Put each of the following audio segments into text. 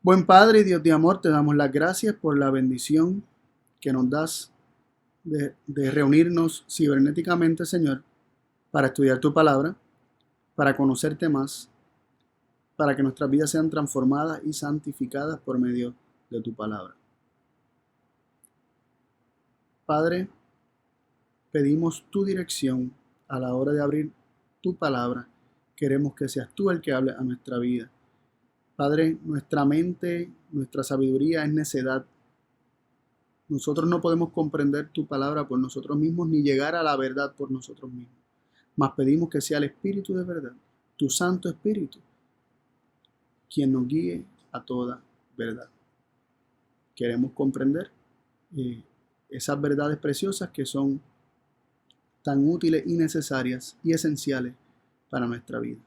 Buen Padre y Dios de amor, te damos las gracias por la bendición que nos das de reunirnos cibernéticamente, Señor, para estudiar tu palabra, para conocerte más, para que nuestras vidas sean transformadas y santificadas por medio de tu palabra. Padre, pedimos tu dirección a la hora de abrir tu palabra. Queremos que seas tú el que hable a nuestra vida. Padre, nuestra mente, nuestra sabiduría es necedad. Nosotros no podemos comprender tu palabra por nosotros mismos ni llegar a la verdad por nosotros mismos. Mas pedimos que sea el Espíritu de verdad, tu Santo Espíritu, quien nos guíe a toda verdad. Queremos comprender esas verdades preciosas que son tan útiles y necesarias y esenciales para nuestra vida.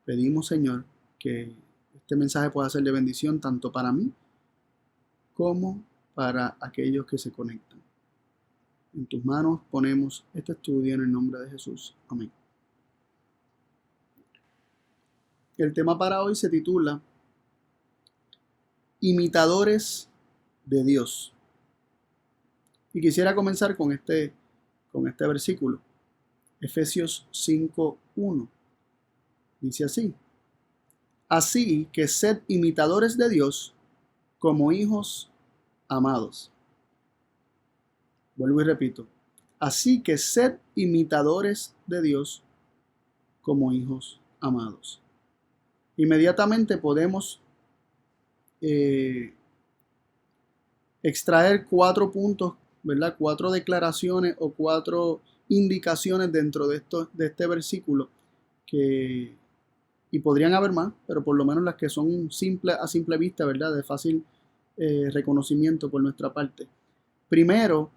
Pedimos, Señor, que este mensaje pueda ser de bendición tanto para mí como para aquellos que se conectan. En tus manos ponemos este estudio en el nombre de Jesús. Amén. El tema para hoy se titula Imitadores de Dios. Y quisiera comenzar con este versículo. Efesios 5:1. Dice así: Así que sed imitadores de Dios como hijos amados. Vuelvo y repito. Así que sed imitadores de Dios como hijos amados. Inmediatamente podemos extraer 4 puntos, ¿verdad? 4 declaraciones o 4 indicaciones dentro de este versículo y podrían haber más, pero por lo menos las que son a simple vista, ¿verdad? De fácil reconocimiento por nuestra parte. Primero,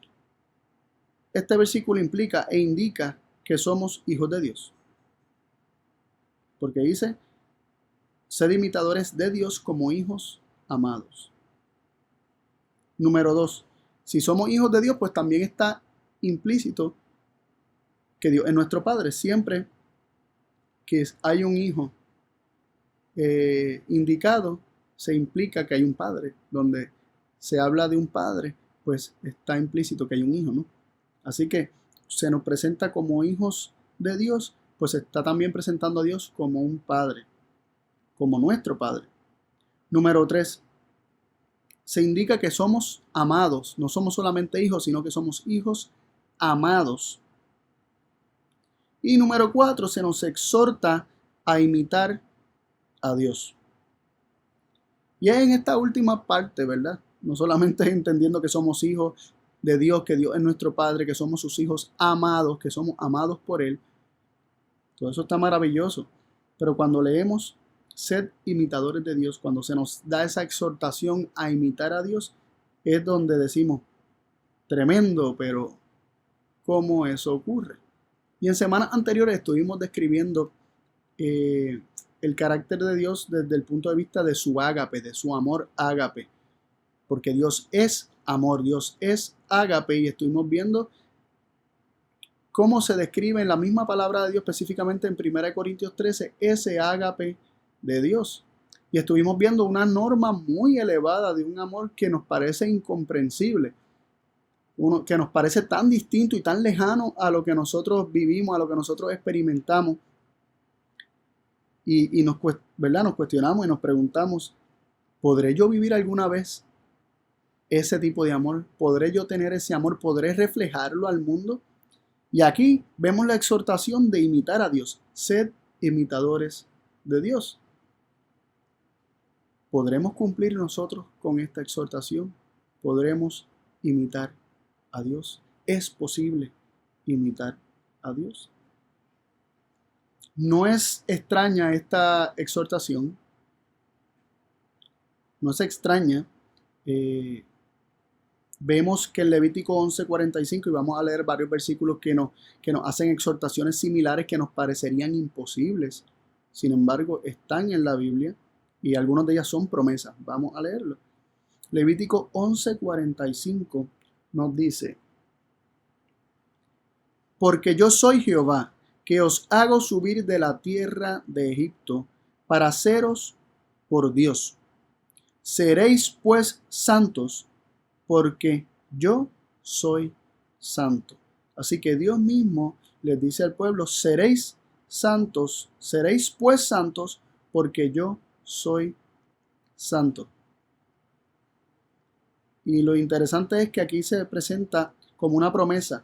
este versículo implica e indica que somos hijos de Dios. Porque dice, sed imitadores de Dios como hijos amados. Número 2, si somos hijos de Dios, pues también está implícito que Dios es nuestro Padre. Siempre que hay un hijo indicado, se implica que hay un Padre. Donde se habla de un Padre, pues está implícito que hay un hijo, ¿no? Así que se nos presenta como hijos de Dios, pues se está también presentando a Dios como un Padre, como nuestro Padre. Número 3, se indica que somos amados, no somos solamente hijos, sino que somos hijos amados. Y número 4, se nos exhorta a imitar a Dios. Y es en esta última parte, ¿verdad? No solamente entendiendo que somos hijos de Dios, que Dios es nuestro Padre, que somos sus hijos amados, que somos amados por Él. Todo eso está maravilloso. Pero cuando leemos sed imitadores de Dios, cuando se nos da esa exhortación a imitar a Dios, es donde decimos, tremendo, pero ¿cómo eso ocurre? Y en semanas anteriores estuvimos describiendo el carácter de Dios desde el punto de vista de su ágape, de su amor ágape. Porque Dios es amor, Dios es ágape, y estuvimos viendo cómo se describe en la misma palabra de Dios, específicamente en 1 Corintios 13, ese ágape de Dios. Y estuvimos viendo una norma muy elevada de un amor que nos parece incomprensible, que nos parece tan distinto y tan lejano a lo que nosotros vivimos, a lo que nosotros experimentamos. Y ¿verdad? Nos cuestionamos y nos preguntamos, ¿podré yo vivir alguna vez ese tipo de amor? ¿Podré yo tener ese amor? ¿Podré reflejarlo al mundo? Y aquí vemos la exhortación de imitar a Dios. Sed imitadores de Dios. ¿Podremos cumplir nosotros con esta exhortación? ¿Podremos imitar a Dios? ¿Es posible imitar a Dios? No es extraña esta exhortación. No es extraña. Vemos que en Levítico 11:45, y vamos a leer varios versículos que nos hacen exhortaciones similares que nos parecerían imposibles. Sin embargo, están en la Biblia y algunas de ellas son promesas. Vamos a leerlo. Levítico 11:45 nos dice: Porque yo soy Jehová, que os hago subir de la tierra de Egipto para haceros por Dios. Seréis pues santos, porque yo soy santo. Así que Dios mismo les dice al pueblo, seréis santos, seréis pues santos, porque yo soy santo. Y lo interesante es que aquí se presenta como una promesa,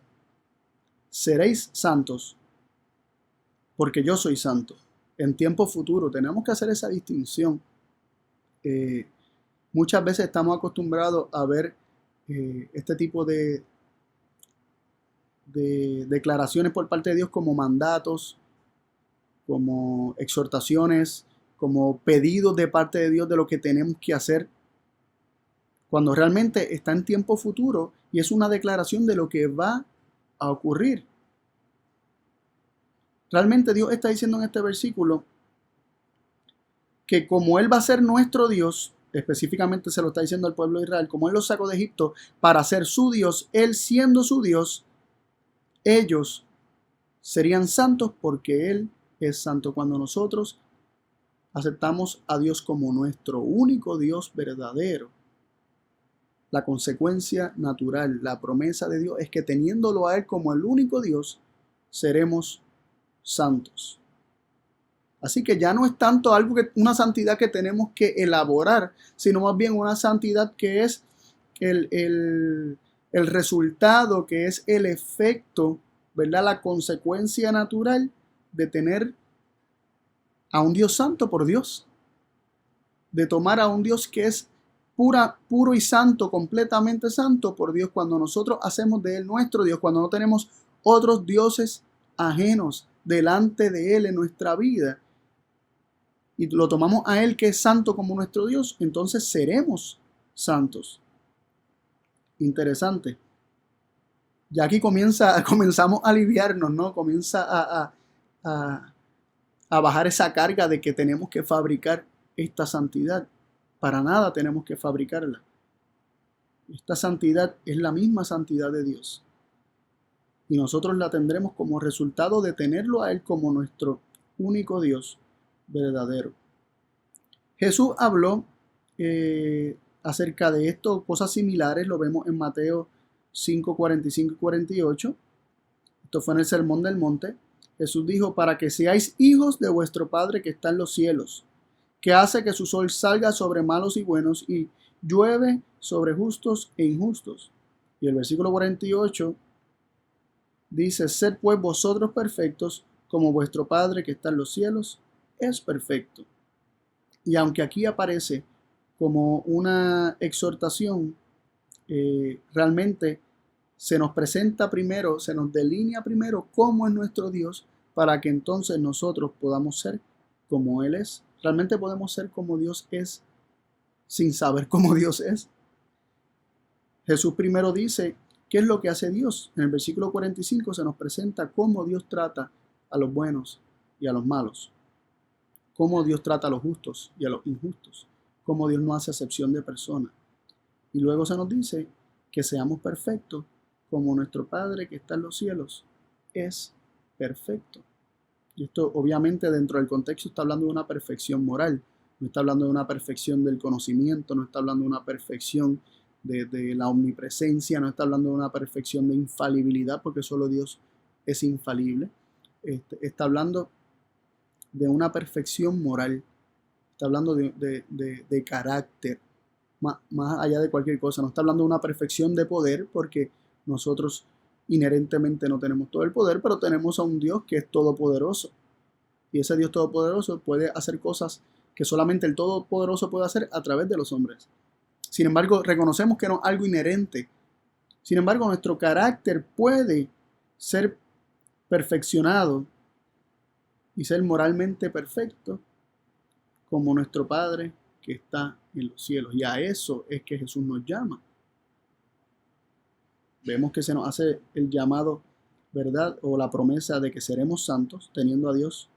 seréis santos, porque yo soy santo. En tiempo futuro tenemos que hacer esa distinción. Muchas veces estamos acostumbrados a ver este tipo de declaraciones por parte de Dios como mandatos, como exhortaciones, como pedidos de parte de Dios de lo que tenemos que hacer, cuando realmente está en tiempo futuro y es una declaración de lo que va a ocurrir. Realmente Dios está diciendo en este versículo que como Él va a ser nuestro Dios, específicamente se lo está diciendo al pueblo de Israel, como Él los sacó de Egipto para ser su Dios, Él siendo su Dios, ellos serían santos porque Él es santo. Cuando nosotros aceptamos a Dios como nuestro único Dios verdadero, la consecuencia natural, la promesa de Dios es que teniéndolo a Él como el único Dios, seremos santos. Así que ya no es tanto una santidad que tenemos que elaborar, sino más bien una santidad que es el resultado, que es el efecto, ¿verdad? La consecuencia natural de tener a un Dios santo por Dios, de tomar a un Dios que es puro y santo, completamente santo por Dios, cuando nosotros hacemos de Él nuestro Dios, cuando no tenemos otros dioses ajenos delante de Él en nuestra vida, y lo tomamos a Él que es santo como nuestro Dios, entonces seremos santos. Interesante. Ya aquí comenzamos a aliviarnos, ¿no? Comienza a bajar esa carga de que tenemos que fabricar esta santidad. Para nada tenemos que fabricarla. Esta santidad es la misma santidad de Dios. Y nosotros la tendremos como resultado de tenerlo a Él como nuestro único Dios verdadero. Jesús habló acerca de esto, cosas similares, lo vemos en Mateo 5, 45 y 48. Esto fue en el Sermón del Monte. Jesús dijo, para que seáis hijos de vuestro Padre que está en los cielos, que hace que su sol salga sobre malos y buenos y llueve sobre justos e injustos. Y el versículo 48 dice, sed pues vosotros perfectos, como vuestro Padre que está en los cielos es perfecto. Y aunque aquí aparece como una exhortación, realmente se nos presenta primero, se nos delinea primero cómo es nuestro Dios, para que entonces nosotros podamos ser como Él es. Realmente podemos ser como Dios es sin saber cómo Dios es. Jesús primero dice, ¿qué es lo que hace Dios? En el versículo 45 se nos presenta cómo Dios trata a los buenos y a los malos. Cómo Dios trata a los justos y a los injustos. Cómo Dios no hace acepción de personas. Y luego se nos dice que seamos perfectos como nuestro Padre que está en los cielos es perfecto. Y esto obviamente dentro del contexto está hablando de una perfección moral. No está hablando de una perfección del conocimiento, no está hablando de una perfección de la omnipresencia, no está hablando de una perfección de infalibilidad, porque solo Dios es infalible. Está hablando de una perfección moral, está hablando de carácter, más allá de cualquier cosa. No está hablando de una perfección de poder, porque nosotros inherentemente no tenemos todo el poder, pero tenemos a un Dios que es todopoderoso. Y ese Dios todopoderoso puede hacer cosas que solamente el todopoderoso puede hacer a través de los hombres. Sin embargo, reconocemos que no es algo inherente. Sin embargo, nuestro carácter puede ser perfeccionado y ser moralmente perfecto como nuestro Padre que está en los cielos. Y a eso es que Jesús nos llama. Vemos que se nos hace el llamado, ¿verdad? O la promesa de que seremos santos, teniendo a Dios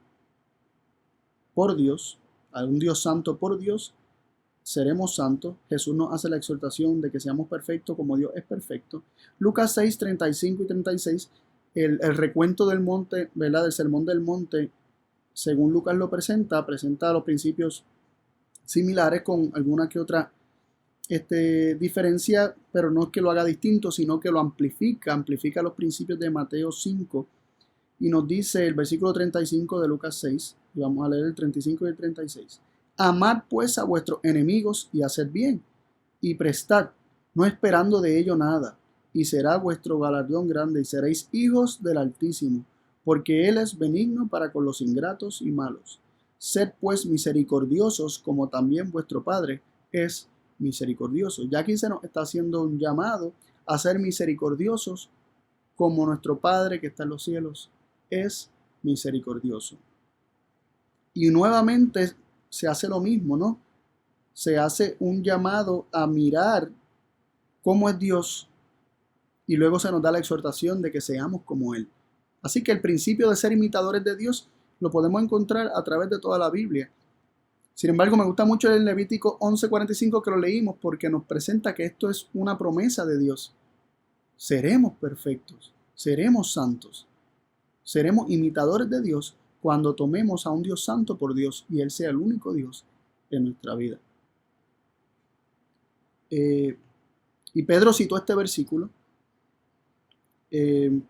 por Dios, a un Dios santo por Dios, seremos santos. Jesús nos hace la exhortación de que seamos perfectos como Dios es perfecto. Lucas 6, 35 y 36, el recuento del monte, ¿verdad? Del sermón del monte, según Lucas lo presenta los principios similares con alguna que otra diferencia, pero no es que lo haga distinto, sino que lo amplifica los principios de Mateo 5 y nos dice el versículo 35 de Lucas 6, y vamos a leer el 35 y el 36. Amad pues a vuestros enemigos y haced bien, y prestad, no esperando de ello nada, y será vuestro galardón grande, y seréis hijos del Altísimo, porque Él es benigno para con los ingratos y malos. Sed pues misericordiosos, como también vuestro Padre es misericordioso. Ya aquí se nos está haciendo un llamado a ser misericordiosos, como nuestro Padre que está en los cielos es misericordioso. Y nuevamente se hace lo mismo, ¿no? Se hace un llamado a mirar cómo es Dios y luego se nos da la exhortación de que seamos como Él. Así que el principio de ser imitadores de Dios lo podemos encontrar a través de toda la Biblia. Sin embargo, me gusta mucho el Levítico 11:45 que lo leímos porque nos presenta que esto es una promesa de Dios. Seremos perfectos, seremos santos, seremos imitadores de Dios cuando tomemos a un Dios santo por Dios y Él sea el único Dios en nuestra vida. Y Pedro citó este versículo,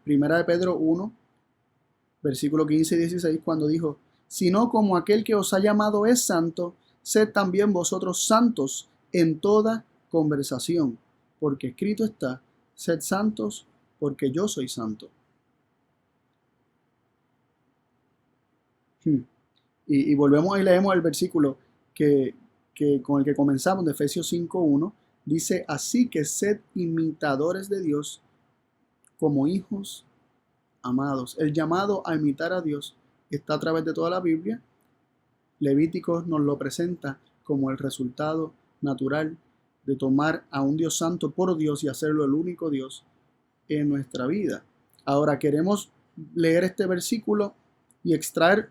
Primera de Pedro 1, versículo 15 y 16, cuando dijo: sino como aquel que os ha llamado es santo, sed también vosotros santos en toda conversación, porque escrito está: sed santos porque yo soy santo. Y volvemos y leemos el versículo con el que comenzamos, de Efesios 5:1, dice: así que sed imitadores de Dios como hijos amados. El llamado a imitar a Dios está a través de toda la Biblia. Levíticos nos lo presenta como el resultado natural de tomar a un Dios santo por Dios y hacerlo el único Dios en nuestra vida. Ahora queremos leer este versículo y extraer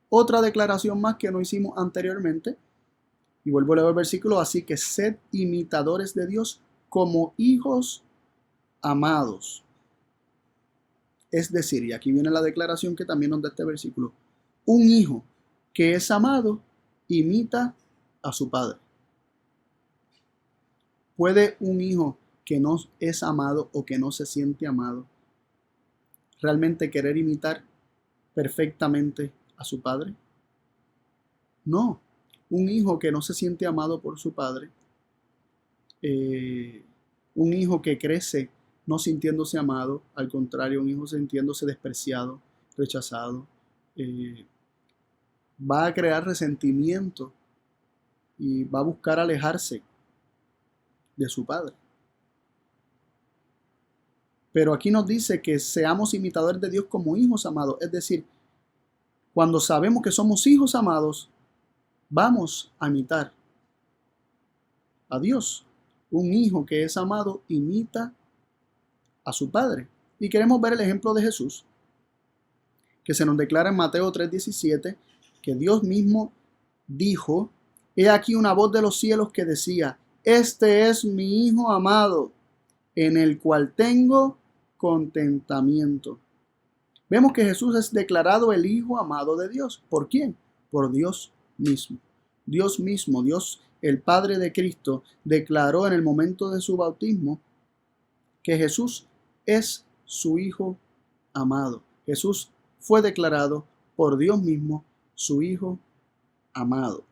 otra declaración más que no hicimos anteriormente. Y vuelvo a leer el versículo: así que sed imitadores de Dios como hijos amados. Es decir, y aquí viene la declaración que también nos da este versículo: un hijo que es amado imita a su padre. ¿Puede un hijo que no es amado o que no se siente amado realmente querer imitar perfectamente a su padre? No. Un hijo que no se siente amado por su padre, un hijo que crece no sintiéndose amado, al contrario, un hijo sintiéndose despreciado, rechazado, va a crear resentimiento y va a buscar alejarse de su padre. Pero aquí nos dice que seamos imitadores de Dios como hijos amados. Es decir, cuando sabemos que somos hijos amados, vamos a imitar a Dios. Un hijo que es amado imita a su padre. Y queremos ver el ejemplo de Jesús, que se nos declara en Mateo 3:17, que Dios mismo dijo: he aquí una voz de los cielos que decía: este es mi Hijo amado, en el cual tengo contentamiento. Vemos que Jesús es declarado el Hijo amado de Dios. ¿Por quién? Por Dios mismo. Dios mismo, Dios, el Padre de Cristo, declaró en el momento de su bautismo que Jesús es su Hijo amado. Jesús fue declarado por Dios mismo su Hijo amado.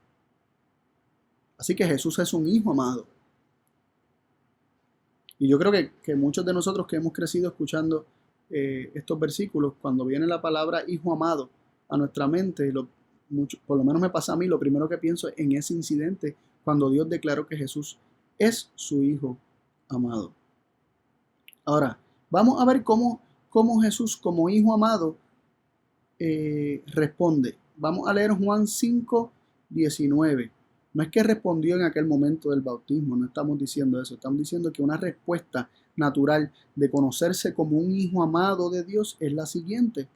Así que Jesús es un Hijo amado. Y yo creo que muchos de nosotros que hemos crecido escuchando estos versículos, cuando viene la palabra Hijo amado a nuestra mente, por lo menos me pasa a mí, lo primero que pienso es en ese incidente cuando Dios declaró que Jesús es su Hijo amado. Ahora, vamos a ver cómo Jesús, como Hijo amado, responde. Vamos a leer Juan 5:19. No es que respondió en aquel momento del bautismo, no estamos diciendo eso. Estamos diciendo que una respuesta natural de conocerse como un hijo amado de Dios es la siguiente.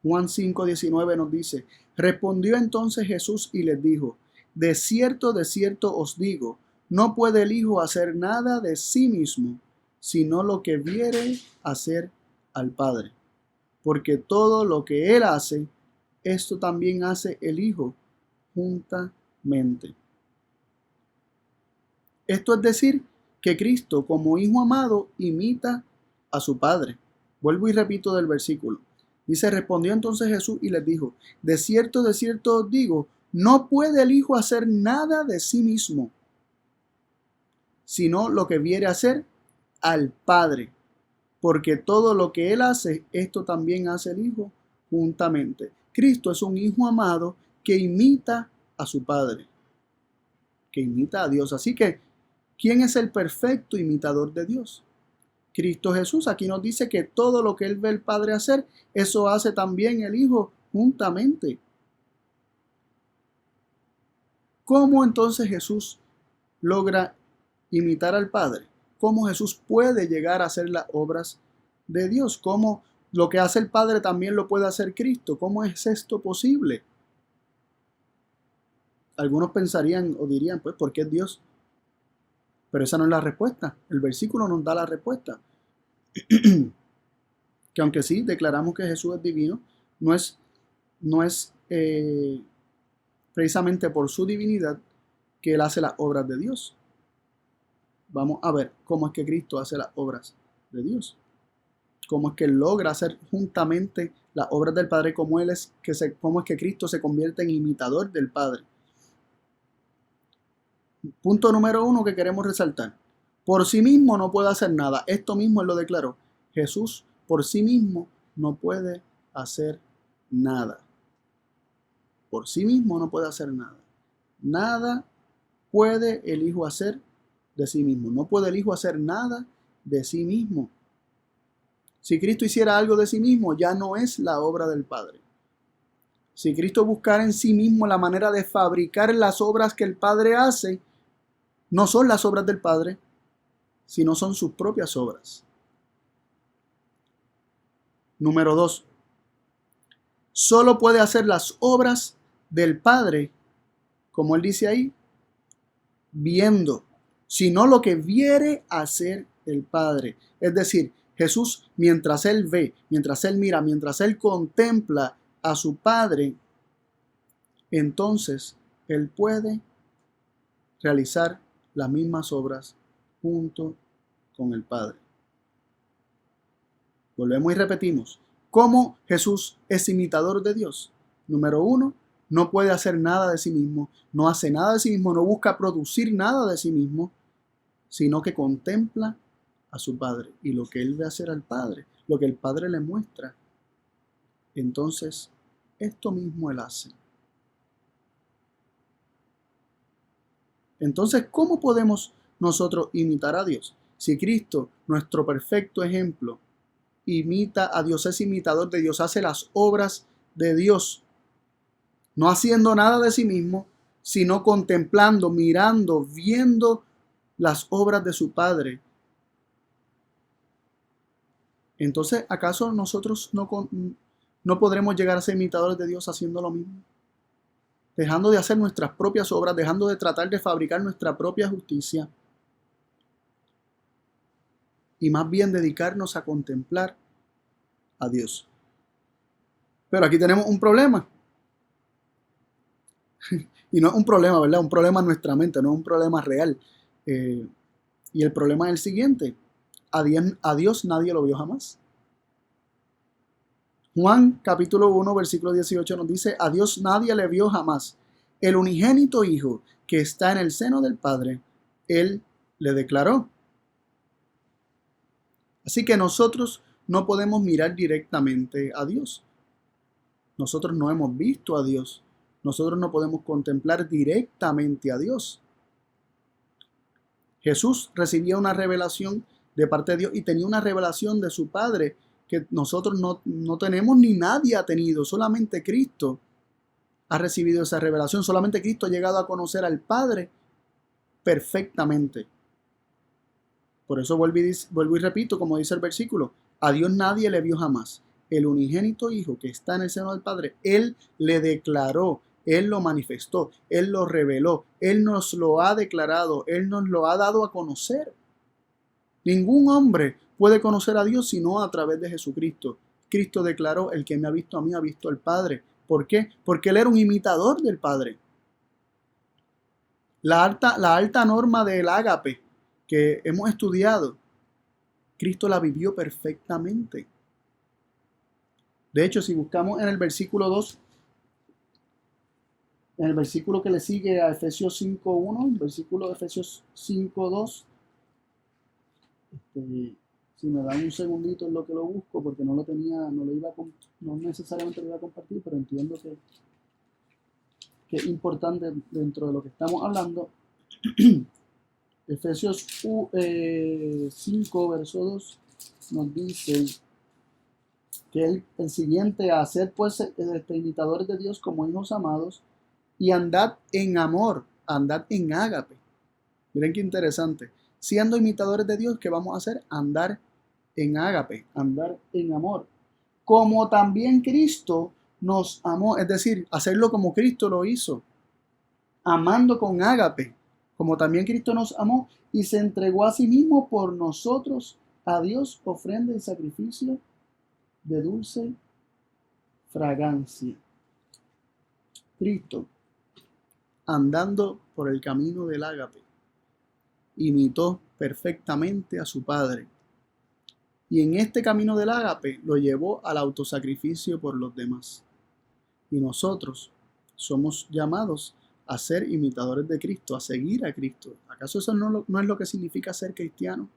Juan 5:19 nos dice: respondió entonces Jesús y les dijo: de cierto os digo, no puede el Hijo hacer nada de sí mismo, sino lo que viere hacer al Padre. Porque todo lo que Él hace, esto también hace el Hijo, juntamente. Esto es decir, que Cristo, como Hijo amado, imita a su Padre. Vuelvo y repito del versículo. Dice, respondió entonces Jesús y les dijo, de cierto os digo, no puede el Hijo hacer nada de sí mismo, sino lo que viere hacer al Padre, porque todo lo que Él hace, esto también hace el Hijo juntamente. Cristo es un Hijo amado que imita a su Padre, que imita a Dios. Así que, ¿quién es el perfecto imitador de Dios? Cristo Jesús. Aquí nos dice que todo lo que Él ve el Padre hacer, eso hace también el Hijo juntamente. ¿Cómo entonces Jesús logra imitar al Padre? ¿Cómo Jesús puede llegar a hacer las obras de Dios? ¿Cómo lo que hace el Padre también lo puede hacer Cristo? ¿Cómo es esto posible? Algunos pensarían o dirían, pues, ¿por qué es Dios? Pero esa no es la respuesta. El versículo nos da la respuesta. Que aunque sí declaramos que Jesús es divino, no es precisamente por su divinidad que Él hace las obras de Dios. Vamos a ver cómo es que Cristo hace las obras de Dios. Cómo es que Él logra hacer juntamente las obras del Padre, cómo es que Cristo se convierte en imitador del Padre. Punto número 1 que queremos resaltar. Por sí mismo no puede hacer nada. Esto mismo Él lo declaró. Jesús por sí mismo no puede hacer nada. Por sí mismo no puede hacer nada. Nada puede el Hijo hacer de sí mismo. No puede el Hijo hacer nada de sí mismo. Si Cristo hiciera algo de sí mismo, ya no es la obra del Padre. Si Cristo buscara en sí mismo la manera de fabricar las obras que el Padre hace, no son las obras del Padre, sino son sus propias obras. Número 2. Solo puede hacer las obras del Padre, como Él dice ahí, viendo, sino lo que viere hacer el Padre. Es decir, Jesús, mientras Él ve, mientras Él mira, mientras Él contempla a su Padre, entonces Él puede realizar las mismas obras junto con el Padre. Volvemos y repetimos. ¿Cómo Jesús es imitador de Dios? Número 1, no puede hacer nada de sí mismo, no hace nada de sí mismo, no busca producir nada de sí mismo, sino que contempla a su Padre. Y lo que Él ve hacer al Padre, lo que el Padre le muestra, entonces esto mismo Él hace. Entonces, ¿cómo podemos nosotros imitar a Dios? Si Cristo, nuestro perfecto ejemplo, imita a Dios, es imitador de Dios, hace las obras de Dios, no haciendo nada de sí mismo, sino contemplando, mirando, viendo las obras de su Padre. Entonces, ¿acaso nosotros no podremos llegar a ser imitadores de Dios haciendo lo mismo? Dejando de hacer nuestras propias obras, dejando de tratar de fabricar nuestra propia justicia y más bien dedicarnos a contemplar a Dios. Pero aquí tenemos un problema. Y no es un problema, ¿verdad? Un problema en nuestra mente, no es un problema real. Y el problema es el siguiente. A Dios nadie lo vio jamás. Juan capítulo 1 versículo 18 nos dice, a Dios nadie le vio jamás. El unigénito Hijo que está en el seno del Padre, Él le declaró. Así que nosotros no podemos mirar directamente a Dios. Nosotros no hemos visto a Dios. Nosotros no podemos contemplar directamente a Dios. Jesús recibía una revelación de parte de Dios y tenía una revelación de su Padre que nosotros no tenemos ni nadie ha tenido. Solamente Cristo ha recibido esa revelación. Solamente Cristo ha llegado a conocer al Padre perfectamente. Por eso vuelvo y repito, como dice el versículo, a Dios nadie le vio jamás. El unigénito Hijo que está en el seno del Padre, Él le declaró, Él lo manifestó, Él lo reveló, Él nos lo ha declarado, Él nos lo ha dado a conocer. Ningún hombre puede conocer a Dios sino a través de Jesucristo. Cristo declaró, el que me ha visto a mí ha visto al Padre. ¿Por qué? Porque Él era un imitador del Padre. La alta norma del ágape que hemos estudiado, Cristo la vivió perfectamente. De hecho, si buscamos en el versículo 2, en el versículo que le sigue a Efesios 5:1, el versículo de Efesios 5:2, si me dan un segundito en lo que lo busco, porque no lo tenía, no necesariamente lo iba a compartir, pero entiendo que es importante dentro de lo que estamos hablando. Efesios 5, verso 2, nos dice que el siguiente, a ser pues imitadores de Dios como hijos amados, y andad en amor, andad en ágape. Miren qué interesante. Siendo imitadores de Dios, ¿qué vamos a hacer? Andar en ágape, andar en amor. Como también Cristo nos amó, es decir, hacerlo como Cristo lo hizo, amando con ágape, como también Cristo nos amó y se entregó a sí mismo por nosotros, a Dios, ofrenda y sacrificio de dulce fragancia. Cristo, andando por el camino del ágape, imitó perfectamente a su Padre. Y en este camino del ágape lo llevó al autosacrificio por los demás. Y nosotros somos llamados a ser imitadores de Cristo, a seguir a Cristo. ¿Acaso eso no es lo que significa ser cristiano?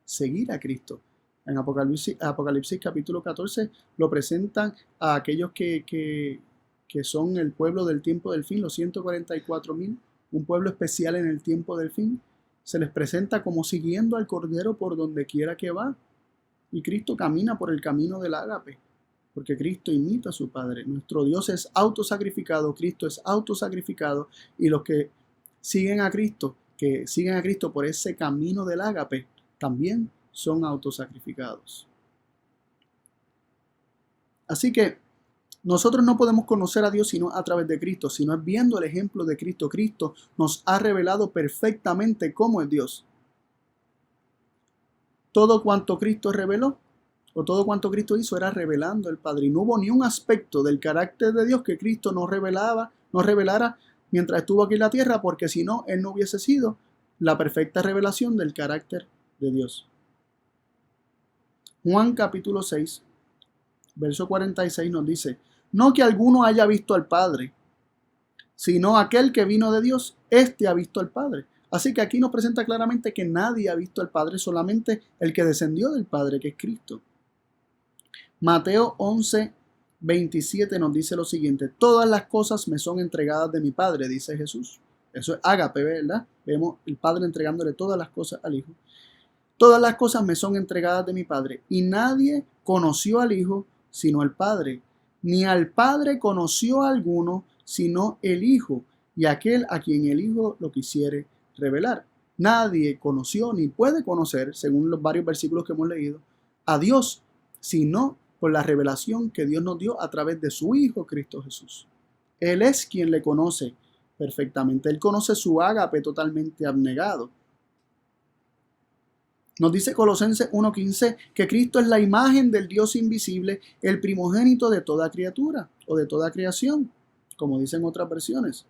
Seguir a Cristo. En Apocalipsis capítulo 14 lo presentan a aquellos que son el pueblo del tiempo del fin, los 144,000, un pueblo especial en el tiempo del fin. Se les presenta como siguiendo al Cordero por donde quiera que va. Y Cristo camina por el camino del ágape, porque Cristo imita a su Padre. Nuestro Dios es autosacrificado, Cristo es autosacrificado, y los que siguen a Cristo por ese camino del ágape, también son autosacrificados. Así que nosotros no podemos conocer a Dios sino a través de Cristo, sino es viendo el ejemplo de Cristo. Cristo nos ha revelado perfectamente cómo es Dios. Todo cuanto Cristo reveló, o todo cuanto Cristo hizo, era revelando el Padre. Y no hubo ni un aspecto del carácter de Dios que Cristo no revelara mientras estuvo aquí en la tierra, porque si no, Él no hubiese sido la perfecta revelación del carácter de Dios. Juan capítulo 6, verso 46 nos dice: no que alguno haya visto al Padre, sino aquel que vino de Dios, éste ha visto al Padre. Así que aquí nos presenta claramente que nadie ha visto al Padre, solamente el que descendió del Padre, que es Cristo. Mateo 11, 27 nos dice lo siguiente: todas las cosas me son entregadas de mi Padre, dice Jesús. Eso es ágape, ¿verdad? Vemos el Padre entregándole todas las cosas al Hijo. Todas las cosas me son entregadas de mi Padre, y nadie conoció al Hijo sino al Padre, ni al Padre conoció a alguno sino el Hijo, y aquel a quien el Hijo lo quisiere revelar. Nadie conoció ni puede conocer, según los varios versículos que hemos leído, a Dios, sino por la revelación que Dios nos dio a través de su Hijo Cristo Jesús. Él es quien le conoce perfectamente. Él conoce su ágape totalmente abnegado. Nos dice Colosenses 1:15 que Cristo es la imagen del Dios invisible, el primogénito de toda criatura o de toda creación, como dicen otras versiones.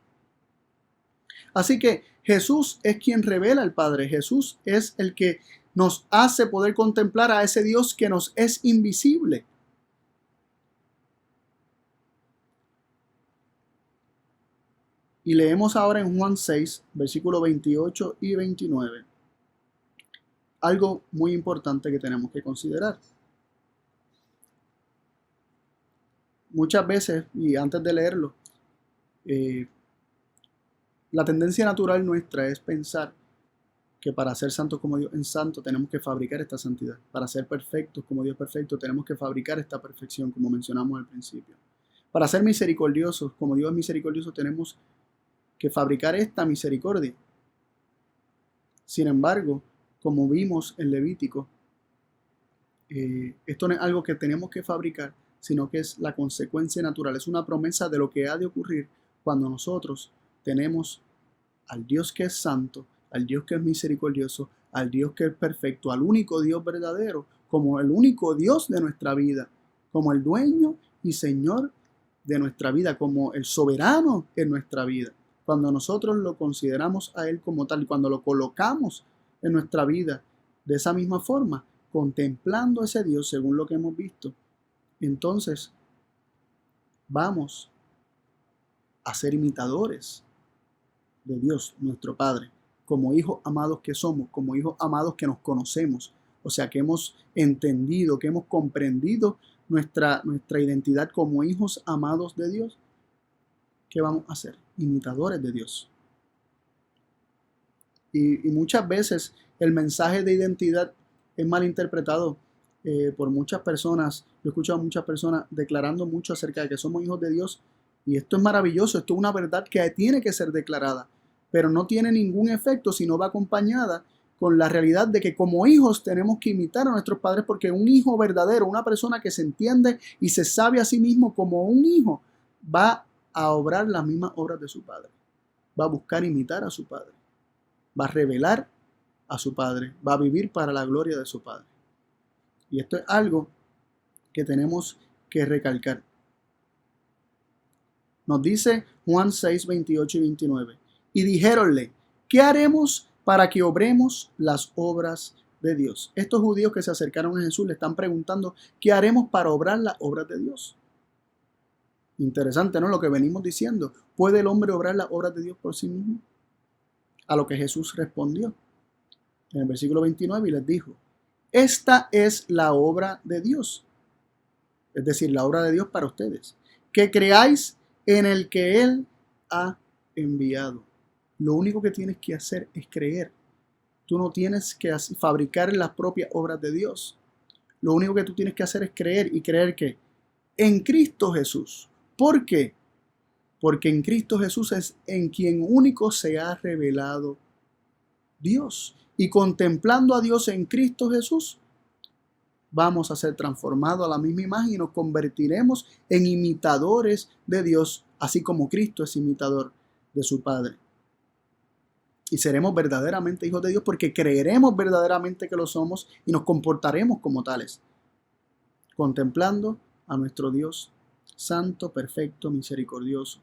Así que Jesús es quien revela al Padre. Jesús es el que nos hace poder contemplar a ese Dios que nos es invisible. Y leemos ahora en Juan 6, versículos 28 y 29. Algo muy importante que tenemos que considerar. Muchas veces, y antes de leerlo, la tendencia natural nuestra es pensar que para ser santos como Dios es santo tenemos que fabricar esta santidad. Para ser perfectos como Dios es perfecto tenemos que fabricar esta perfección, como mencionamos al principio. Para ser misericordiosos como Dios es misericordioso tenemos que fabricar esta misericordia. Sin embargo, como vimos en Levítico, esto no es algo que tenemos que fabricar, sino que es la consecuencia natural, es una promesa de lo que ha de ocurrir cuando nosotros tenemos al Dios que es santo, al Dios que es misericordioso, al Dios que es perfecto, al único Dios verdadero, como el único Dios de nuestra vida, como el dueño y Señor de nuestra vida, como el soberano en nuestra vida. Cuando nosotros lo consideramos a Él como tal y cuando lo colocamos en nuestra vida de esa misma forma, contemplando a ese Dios según lo que hemos visto, entonces vamos a ser imitadores de Dios, nuestro Padre, como hijos amados que somos, como hijos amados que nos conocemos, o sea, que hemos entendido, que hemos comprendido nuestra identidad como hijos amados de Dios. ¿Qué vamos a hacer? Imitadores de Dios. Y muchas veces el mensaje de identidad es mal interpretado por muchas personas. Yo he escuchado a muchas personas declarando mucho acerca de que somos hijos de Dios. Y esto es maravilloso, esto es una verdad que tiene que ser declarada, pero no tiene ningún efecto si no va acompañada con la realidad de que como hijos tenemos que imitar a nuestros padres, porque un hijo verdadero, una persona que se entiende y se sabe a sí mismo como un hijo, va a obrar las mismas obras de su padre, va a buscar imitar a su padre, va a revelar a su padre, va a vivir para la gloria de su padre. Y esto es algo que tenemos que recalcar. Nos dice Juan 6, 28 y 29. Y dijéronle, ¿qué haremos para que obremos las obras de Dios? Estos judíos que se acercaron a Jesús le están preguntando, ¿qué haremos para obrar las obras de Dios? Interesante, ¿no? Lo que venimos diciendo. ¿Puede el hombre obrar las obras de Dios por sí mismo? A lo que Jesús respondió en el versículo 29 y les dijo, esta es la obra de Dios. Es decir, la obra de Dios para ustedes. Que creáis en el que Él ha enviado. Lo único que tienes que hacer es creer. Tú no tienes que fabricar las propias obras de Dios. Lo único que tú tienes que hacer es creer. ¿Y creer qué? En Cristo Jesús. ¿Por qué? Porque en Cristo Jesús es en quien único se ha revelado Dios. Y contemplando a Dios en Cristo Jesús, vamos a ser transformados a la misma imagen y nos convertiremos en imitadores de Dios, así como Cristo es imitador de su Padre. Y seremos verdaderamente hijos de Dios porque creeremos verdaderamente que lo somos y nos comportaremos como tales, contemplando a nuestro Dios santo, perfecto, misericordioso.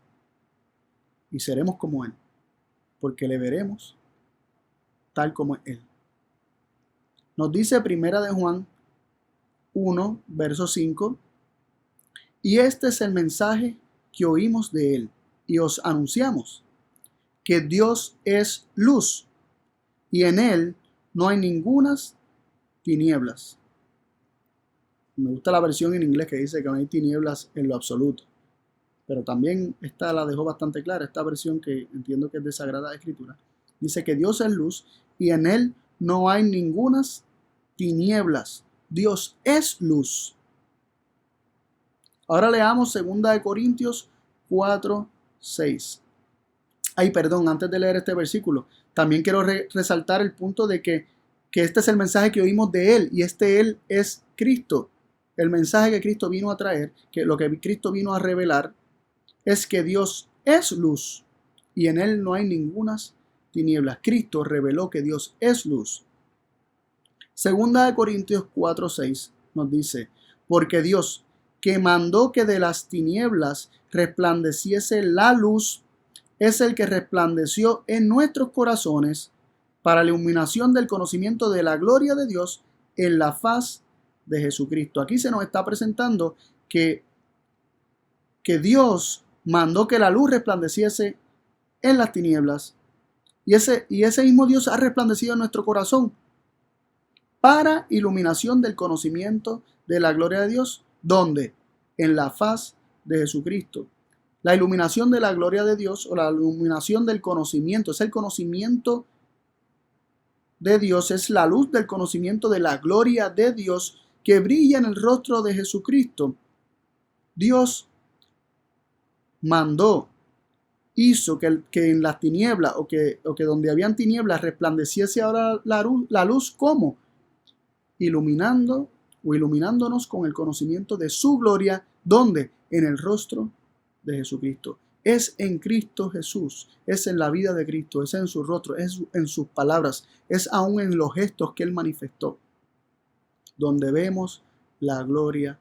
Y seremos como Él, porque le veremos tal como es Él. Nos dice Primera de Juan 1, verso 5, y este es el mensaje que oímos de Él y os anunciamos, que Dios es luz y en Él no hay ningunas tinieblas. Me gusta la versión en inglés que dice que no hay tinieblas en lo absoluto, pero también esta la dejó bastante clara, esta versión que entiendo que es de Sagrada Escritura. Dice que Dios es luz y en Él no hay ningunas tinieblas. Dios es luz. Ahora leamos 2 Corintios 4, 6. Ay, perdón, antes de leer este versículo, también quiero resaltar el punto de que este es el mensaje que oímos de Él, y este Él es Cristo. El mensaje que Cristo vino a traer, que lo que Cristo vino a revelar, es que Dios es luz, y en Él no hay ningunas tinieblas. Cristo reveló que Dios es luz. 2 Corintios 4, 6 nos dice, porque Dios, que mandó que de las tinieblas resplandeciese la luz, es el que resplandeció en nuestros corazones para la iluminación del conocimiento de la gloria de Dios en la faz de Jesucristo. Aquí se nos está presentando que Dios mandó que la luz resplandeciese en las tinieblas y ese mismo Dios ha resplandecido en nuestro corazón para iluminación del conocimiento de la gloria de Dios. ¿Dónde? En la faz de Jesucristo. La iluminación de la gloria de Dios o la iluminación del conocimiento es el conocimiento de Dios, es la luz del conocimiento de la gloria de Dios que brilla en el rostro de Jesucristo. Dios mandó, hizo que en las tinieblas o que donde habían tinieblas resplandeciese ahora la luz. ¿Cómo? Iluminando o iluminándonos con el conocimiento de su gloria. ¿Dónde? En el rostro de Jesucristo. Es en Cristo Jesús, es en la vida de Cristo, es en su rostro, es en sus palabras, es aún en los gestos que Él manifestó, donde vemos la gloria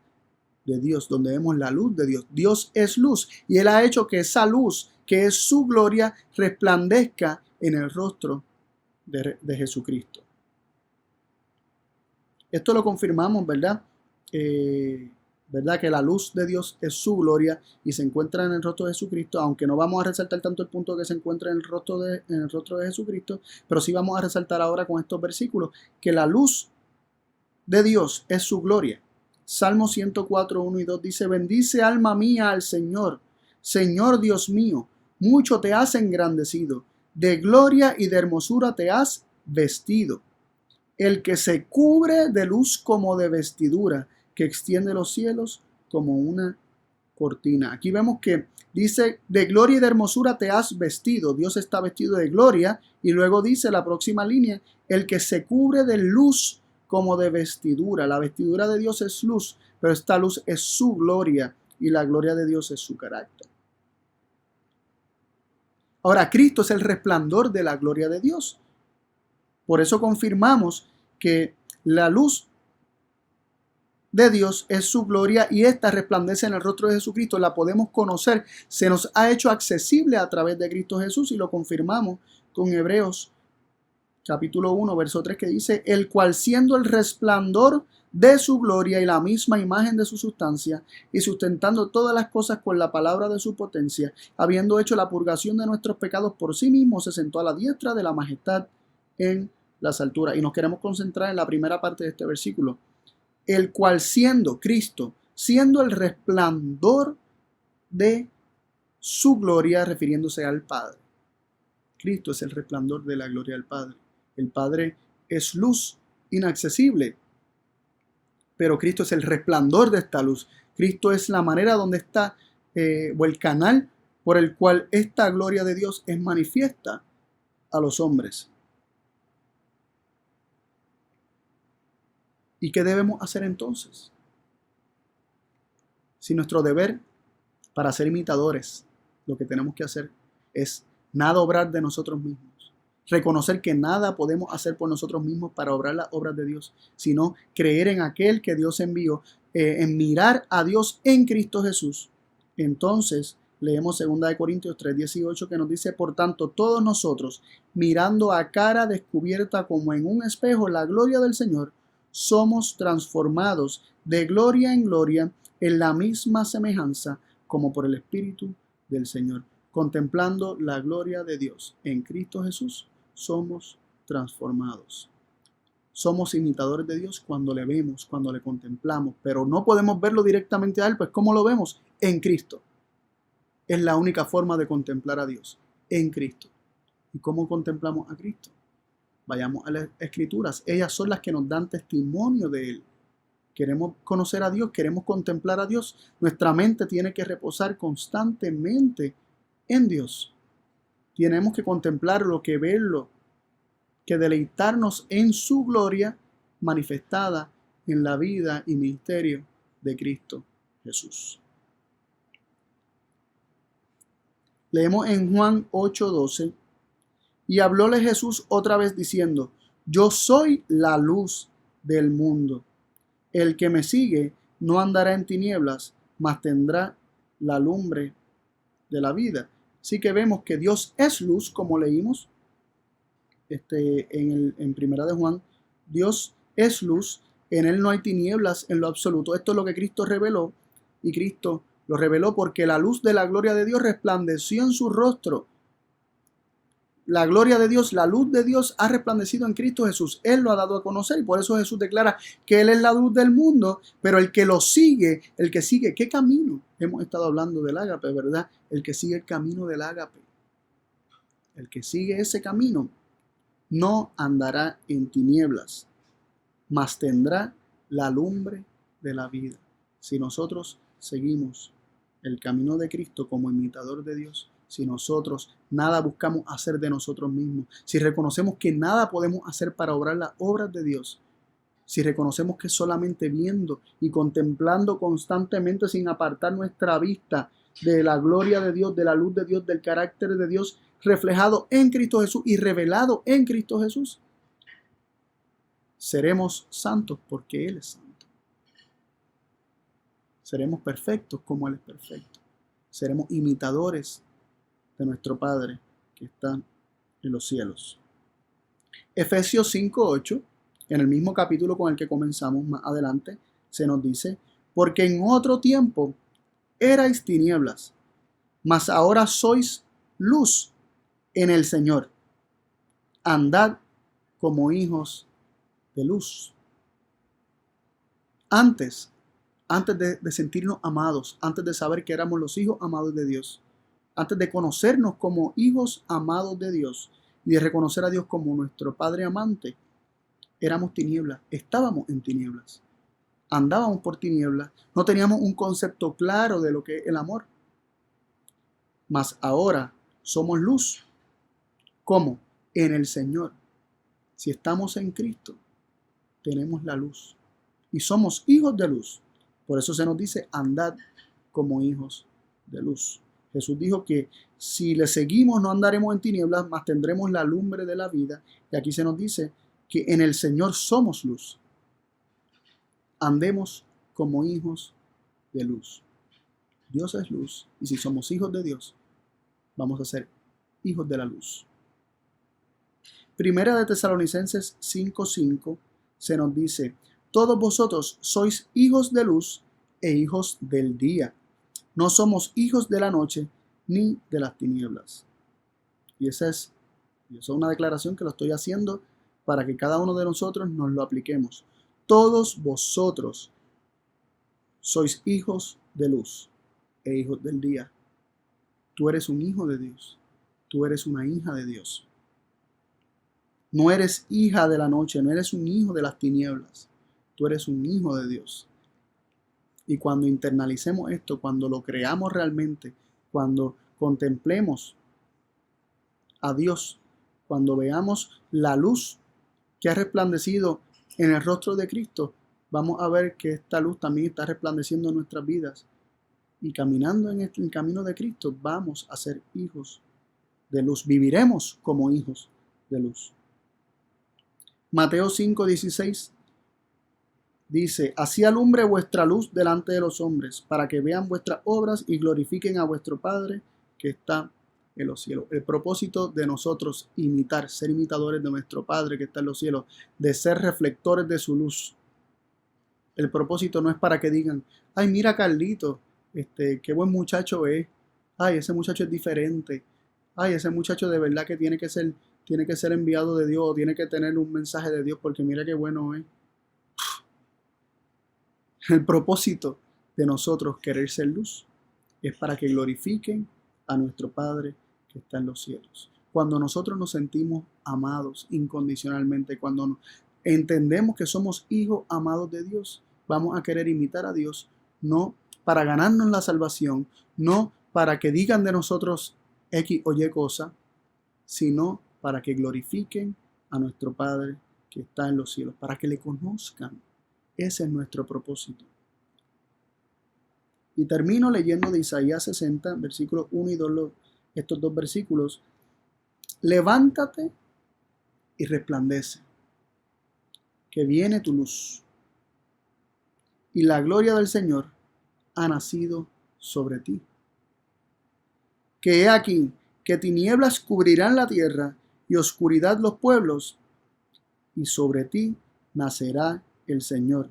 de Dios, donde vemos la luz de Dios. Dios es luz y Él ha hecho que esa luz, que es su gloria, resplandezca en el rostro de Jesucristo. Esto lo confirmamos, ¿verdad? ¿Verdad? Que la luz de Dios es su gloria y se encuentra en el rostro de Jesucristo, aunque no vamos a resaltar tanto el punto que se encuentra en el rostro de Jesucristo, pero sí vamos a resaltar ahora con estos versículos que la luz de Dios es su gloria. Salmo 104, 1 y 2 dice: bendice alma mía al Señor, Señor Dios mío, mucho te has engrandecido, de gloria y de hermosura te has vestido. El que se cubre de luz como de vestidura, que extiende los cielos como una cortina. Aquí vemos que dice: de gloria y de hermosura te has vestido. Dios está vestido de gloria. Y luego dice la próxima línea: el que se cubre de luz como de vestidura. La vestidura de Dios es luz, pero esta luz es su gloria y la gloria de Dios es su carácter. Ahora, Cristo es el resplandor de la gloria de Dios. Por eso confirmamos que la luz de Dios es su gloria y esta resplandece en el rostro de Jesucristo. La podemos conocer, se nos ha hecho accesible a través de Cristo Jesús y lo confirmamos con Hebreos capítulo 1, verso 3, que dice: el cual siendo el resplandor de su gloria y la misma imagen de su sustancia, y sustentando todas las cosas con la palabra de su potencia, habiendo hecho la purgación de nuestros pecados por sí mismo, se sentó a la diestra de la majestad en las alturas. Y nos queremos concentrar en la primera parte de este versículo: el cual siendo Cristo, siendo el resplandor de su gloria, refiriéndose al Padre. Cristo es el resplandor de la gloria del Padre. El Padre es luz inaccesible, pero Cristo es el resplandor de esta luz. Cristo es la manera donde está, o el canal por el cual esta gloria de Dios es manifiesta a los hombres. ¿Y qué debemos hacer entonces? Si nuestro deber para ser imitadores, lo que tenemos que hacer es nada obrar de nosotros mismos. Reconocer que nada podemos hacer por nosotros mismos para obrar las obras de Dios, sino creer en aquel que Dios envió, en mirar a Dios en Cristo Jesús. Entonces, leemos 2 Corintios 3:18 que nos dice: por tanto, todos nosotros, mirando a cara descubierta como en un espejo la gloria del Señor, somos transformados de gloria en gloria en la misma semejanza como por el Espíritu del Señor. Contemplando la gloria de Dios en Cristo Jesús, somos transformados. Somos imitadores de Dios cuando le vemos, cuando le contemplamos, pero no podemos verlo directamente a Él, pues ¿cómo lo vemos? En Cristo. Es la única forma de contemplar a Dios, en Cristo. ¿Y cómo contemplamos a Cristo? Vayamos a las Escrituras. Ellas son las que nos dan testimonio de Él. Queremos conocer a Dios, queremos contemplar a Dios. Nuestra mente tiene que reposar constantemente en Dios. Tenemos que contemplarlo, que verlo, que deleitarnos en su gloria manifestada en la vida y ministerio de Cristo Jesús. Leemos en Juan 8:12: y hablóle Jesús otra vez diciendo: yo soy la luz del mundo. El que me sigue no andará en tinieblas, mas tendrá la lumbre de la vida. Así que vemos que Dios es luz, como leímos en Primera de Juan. Dios es luz, en Él no hay tinieblas en lo absoluto. Esto es lo que Cristo reveló, y Cristo lo reveló porque la luz de la gloria de Dios resplandeció en su rostro. La gloria de Dios, la luz de Dios ha resplandecido en Cristo Jesús. Él lo ha dado a conocer y por eso Jesús declara que Él es la luz del mundo, pero el que lo sigue, el que sigue, ¿qué camino? Hemos estado hablando del ágape, ¿verdad? El que sigue el camino del ágape. El que sigue ese camino no andará en tinieblas, mas tendrá la lumbre de la vida. Si nosotros seguimos el camino de Cristo como imitador de Dios, si nosotros nada buscamos hacer de nosotros mismos, si reconocemos que nada podemos hacer para obrar las obras de Dios, si reconocemos que solamente viendo y contemplando constantemente sin apartar nuestra vista de la gloria de Dios, de la luz de Dios, del carácter de Dios reflejado en Cristo Jesús y revelado en Cristo Jesús, seremos santos porque Él es santo. Seremos perfectos como Él es perfecto. Seremos imitadores de nuestro Padre que está en los cielos. Efesios 5:8, en el mismo capítulo con el que comenzamos más adelante, se nos dice: porque en otro tiempo erais tinieblas, mas ahora sois luz en el Señor. Andad como hijos de luz. Antes de sentirnos amados, antes de saber que éramos los hijos amados de Dios, antes de conocernos como hijos amados de Dios y de reconocer a Dios como nuestro Padre amante, éramos tinieblas, estábamos en tinieblas, andábamos por tinieblas, no teníamos un concepto claro de lo que es el amor. Mas ahora somos luz. ¿Cómo? En el Señor. Si estamos en Cristo, tenemos la luz y somos hijos de luz. Por eso se nos dice: andad como hijos de luz. Jesús dijo que si le seguimos no andaremos en tinieblas, mas tendremos la lumbre de la vida. Y aquí se nos dice que en el Señor somos luz. Andemos como hijos de luz. Dios es luz, y si somos hijos de Dios, vamos a ser hijos de la luz. Primera de Tesalonicenses 5:5 se nos dice: todos vosotros sois hijos de luz e hijos del día. No somos hijos de la noche ni de las tinieblas. Y esa es una declaración que lo estoy haciendo para que cada uno de nosotros nos lo apliquemos. Todos vosotros sois hijos de luz e hijos del día. Tú eres un hijo de Dios. Tú eres una hija de Dios. No eres hija de la noche, no eres un hijo de las tinieblas. Tú eres un hijo de Dios. Y cuando internalicemos esto, cuando lo creamos realmente, cuando contemplemos a Dios, cuando veamos la luz que ha resplandecido en el rostro de Cristo, vamos a ver que esta luz también está resplandeciendo en nuestras vidas. Y caminando en el camino de Cristo, vamos a ser hijos de luz. Viviremos como hijos de luz. Mateo 5:16 dice: así alumbre vuestra luz delante de los hombres, para que vean vuestras obras y glorifiquen a vuestro Padre que está en los cielos. El propósito de nosotros imitar, ser imitadores de nuestro Padre que está en los cielos, de ser reflectores de su luz. El propósito no es para que digan: ay, mira Carlito, qué buen muchacho es. Ay, ese muchacho es diferente. Ay, ese muchacho de verdad que tiene que ser enviado de Dios, tiene que tener un mensaje de Dios, porque mira qué bueno es. El propósito de nosotros querer ser luz es para que glorifiquen a nuestro Padre que está en los cielos. Cuando nosotros nos sentimos amados incondicionalmente, cuando entendemos que somos hijos amados de Dios, vamos a querer imitar a Dios, no para ganarnos la salvación, no para que digan de nosotros X o Y cosa, sino para que glorifiquen a nuestro Padre que está en los cielos, para que le conozcan. Ese es nuestro propósito. Y termino leyendo de Isaías 60, versículos 1 y 2, estos dos versículos. Levántate y resplandece, que viene tu luz, y la gloria del Señor ha nacido sobre ti. Que he aquí, que tinieblas cubrirán la tierra y oscuridad los pueblos, y sobre ti nacerá el Señor,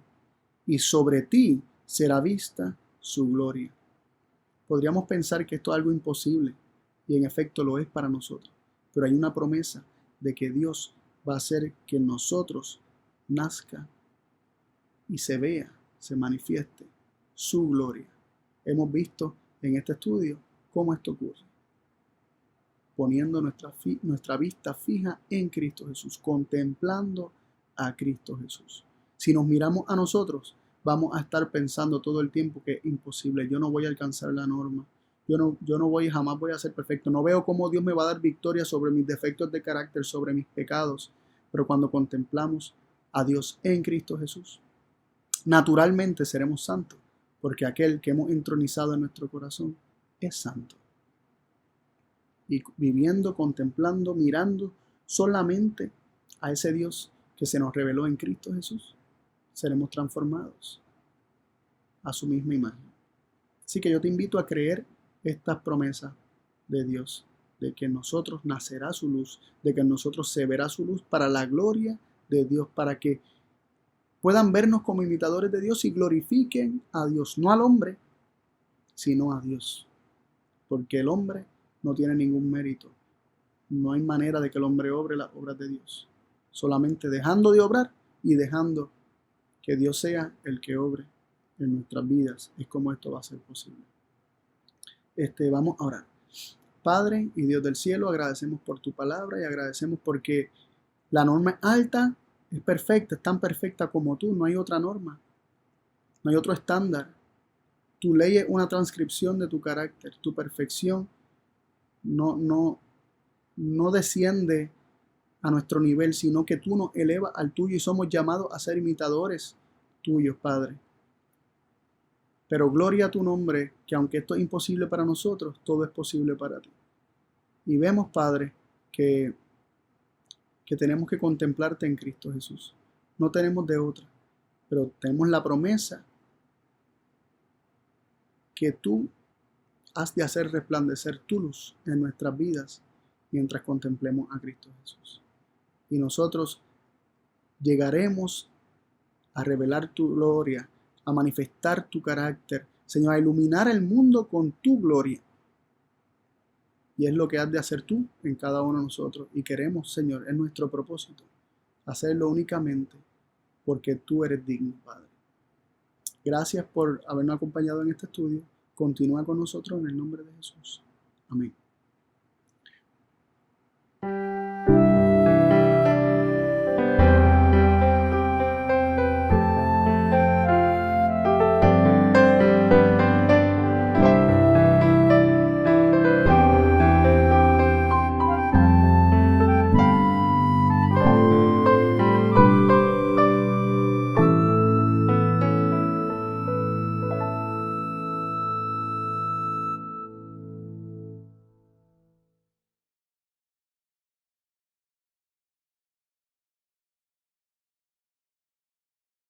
y sobre ti será vista su gloria. Podríamos pensar que esto es algo imposible, y en efecto lo es para nosotros, pero hay una promesa de que Dios va a hacer que en nosotros nazca y se vea, se manifieste su gloria. Hemos visto en este estudio cómo esto ocurre, poniendo nuestra vista fija en Cristo Jesús, contemplando a Cristo Jesús. Si nos miramos a nosotros, vamos a estar pensando todo el tiempo que es imposible. Yo no voy a alcanzar la norma. Jamás voy a ser perfecto. No veo cómo Dios me va a dar victoria sobre mis defectos de carácter, sobre mis pecados. Pero cuando contemplamos a Dios en Cristo Jesús, naturalmente seremos santos, porque aquel que hemos entronizado en nuestro corazón es santo. Y viviendo, contemplando, mirando solamente a ese Dios que se nos reveló en Cristo Jesús, seremos transformados a su misma imagen. Así que yo te invito a creer estas promesas de Dios, de que en nosotros nacerá su luz, de que en nosotros se verá su luz para la gloria de Dios, para que puedan vernos como imitadores de Dios y glorifiquen a Dios, no al hombre, sino a Dios, porque el hombre no tiene ningún mérito. No hay manera de que el hombre obre las obras de Dios, solamente dejando de obrar y dejando que Dios sea el que obre en nuestras vidas. Es como esto va a ser posible. Vamos a orar. Padre y Dios del cielo, agradecemos por tu palabra y agradecemos porque la norma es alta, es perfecta, es tan perfecta como tú. No hay otra norma, no hay otro estándar. Tu ley es una transcripción de tu carácter. Tu perfección no desciende a nuestro nivel, sino que tú nos elevas al tuyo y somos llamados a ser imitadores tuyos, Padre. Pero gloria a tu nombre, que aunque esto es imposible para nosotros, todo es posible para ti. Y vemos, Padre, que tenemos que contemplarte en Cristo Jesús. No tenemos de otra, pero tenemos la promesa que tú has de hacer resplandecer tu luz en nuestras vidas mientras contemplemos a Cristo Jesús. Y nosotros llegaremos a revelar tu gloria, a manifestar tu carácter, Señor, a iluminar el mundo con tu gloria. Y es lo que has de hacer tú en cada uno de nosotros. Y queremos, Señor, es nuestro propósito, hacerlo únicamente porque tú eres digno, Padre. Gracias por habernos acompañado en este estudio. Continúa con nosotros en el nombre de Jesús. Amén.